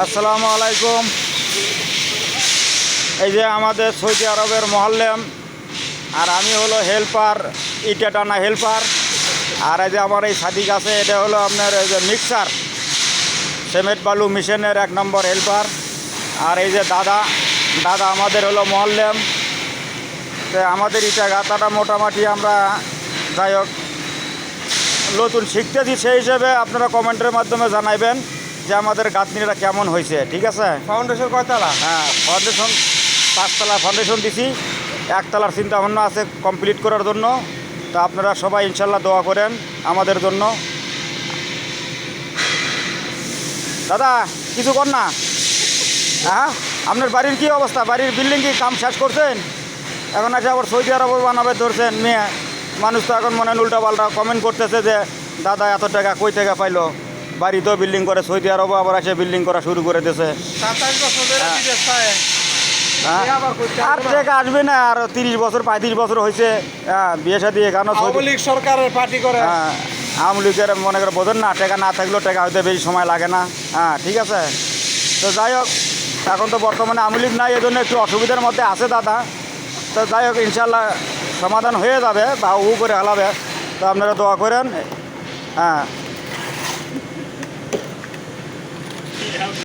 আসসালামু আলাইকুম। এই যে আমাদের সৌদি আরবের মোয়াল্লেম, আর আমি হলো হেল্পার, ইটা টানা হেল্পার। আর এই যে আমার এই সাদিক আছে, এটা হলো আপনার এই যে মিক্সার সিমেন্ট বালু মিশনের 1 নম্বর হেল্পার। আর এই যে দাদা আমাদের হলো মোয়াল্লেম। তো আমাদের ইটা গাঁথাটা মোটামুটি আমরা যাই হোক নতুন শিখতেছি, সেই হিসেবে আপনারা কমেন্টের মাধ্যমে জানাইবেন যে আমাদের গাঁথনিটা কেমন হয়েছে। ঠিক আছে? ফাউন্ডেশন কয়তলা? হ্যাঁ, ফাউন্ডেশন 5 তলা ফাউন্ডেশন দিছি, 1 তলার চিন্তা ভাবনা আছে কমপ্লিট করার জন্য। তো আপনারা সবাই ইনশাল্লাহ দোয়া করেন আমাদের জন্য। দাদা কিছু কর না। হ্যাঁ, আপনার বাড়ির কি অবস্থা? বাড়ির বিল্ডিং কি কাম শেষ করছেন? এখন আছে আবার সৌদি আরবে বানাবে ধরছেন মেয়ে মানুষ। তো এখন মনে হয় উল্টাপাল্টা কমেন্ট করতেছে যে দাদা এত টাকা কই থেকে পাইলো, বাড়িতেও বিল্ডিং করে, সৌদি আরবও আবার এসে বিল্ডিং করা শুরু করে দিয়েছে। 27 বছর ধরে বিদেশ থাকে। হ্যাঁ, আবার করতে আর টাকা আসবে না, আর 30 বছর 35 বছর হয়েছে। হ্যাঁ, বিয়ে শাদী এখানে আওয়ামী লীগ সরকারের পার্টি করে। হ্যাঁ, আওয়ামী লীগের মনে করে বোঝেন না, টাকা না থাকলেও টাকা হইতে বেশি সময় লাগে না। হ্যাঁ, ঠিক আছে। তো যাই হোক, এখন তো বর্তমানে আওয়ামী লীগ নাই, এই জন্য একটু অসুবিধার মধ্যে আছে দাদা। তো যাই হোক ইনশাল্লাহ সমাধান হয়ে যাবে বা করে হালাবে। তো আপনারা দোয়া করেন। হ্যাঁ।